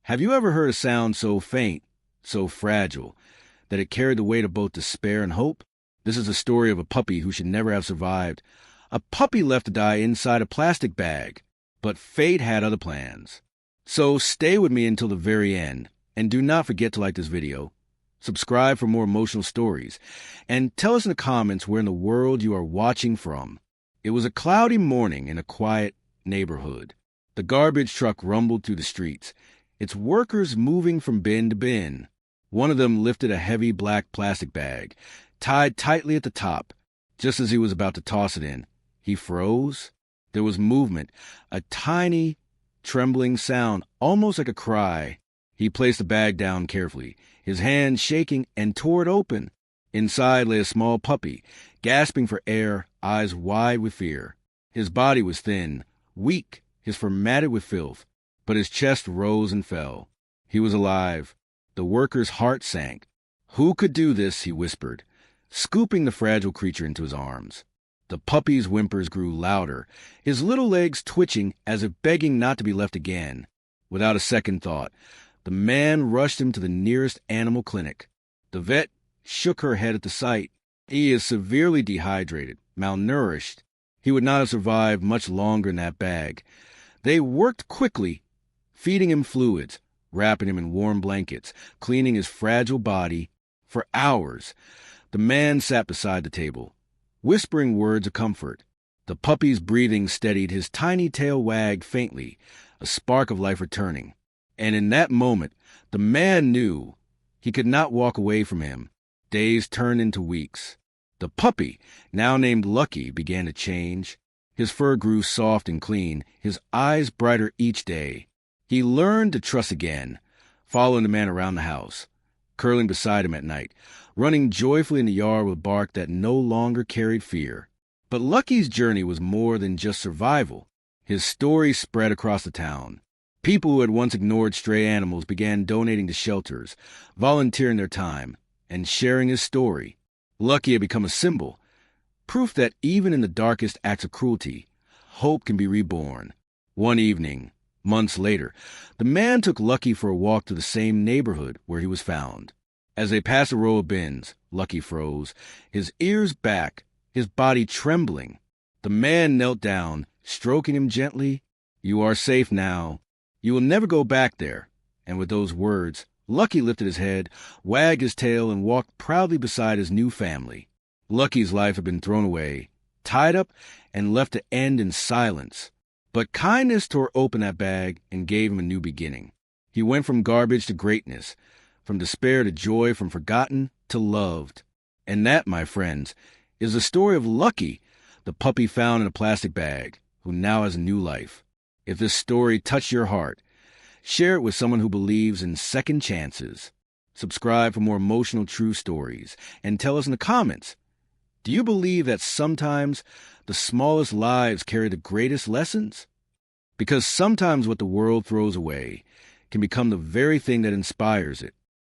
Have you ever heard a sound so faint, so fragile, that it carried the weight of both despair and hope? This is the story of a puppy who should never have survived. A puppy left to die inside a plastic bag, but fate had other plans. So stay with me until the very end, and do not forget to like this video, subscribe for more emotional stories, and tell us in the comments where in the world you are watching from. It was a cloudy morning in a quiet neighborhood. The garbage truck rumbled through the streets, its workers moving from bin to bin. One of them lifted a heavy black plastic bag, tied tightly at the top. Just as he was about to toss it in, he froze. There was movement, a tiny, trembling sound, almost like a cry. He placed the bag down carefully, his hand shaking, and tore it open. Inside lay a small puppy, gasping for air, eyes wide with fear. His body was thin, weak, his fur matted with filth, but his chest rose and fell. He was alive. The worker's heart sank. "Who could do this?" he whispered, scooping the fragile creature into his arms. The puppy's whimpers grew louder, his little legs twitching as if begging not to be left again. Without a second thought, the man rushed him to the nearest animal clinic. The vet shook her head at the sight. "He is severely dehydrated, malnourished. He would not have survived much longer in that bag." They worked quickly, feeding him fluids, wrapping him in warm blankets, cleaning his fragile body. For hours, the man sat beside the table, whispering words of comfort. The puppy's breathing steadied, his tiny tail wagged faintly, a spark of life returning. And in that moment, the man knew he could not walk away from him. Days turned into weeks. The puppy, now named Lucky, began to change. His fur grew soft and clean, his eyes brighter each day. He learned to trust again, following the man around the house, curling beside him at night, running joyfully in the yard with bark that no longer carried fear. But Lucky's journey was more than just survival. His story spread across the town. People who had once ignored stray animals began donating to shelters, volunteering their time, and sharing his story. Lucky had become a symbol, proof that even in the darkest acts of cruelty, hope can be reborn. One evening, months later, the man took Lucky for a walk to the same neighborhood where he was found. As they passed a row of bins, Lucky froze, his ears back, his body trembling. The man knelt down, stroking him gently. "You are safe now. You will never go back there." And with those words, Lucky lifted his head, wagged his tail, and walked proudly beside his new family. Lucky's life had been thrown away, tied up, and left to end in silence. But kindness tore open that bag and gave him a new beginning. He went from garbage to greatness, from despair to joy, from forgotten to loved. And that, my friends, is the story of Lucky, the puppy found in a plastic bag, who now has a new life. If this story touched your heart, share it with someone who believes in second chances. Subscribe for more emotional true stories, and tell us in the comments, do you believe that sometimes the smallest lives carry the greatest lessons? Because sometimes what the world throws away can become the very thing that inspires it.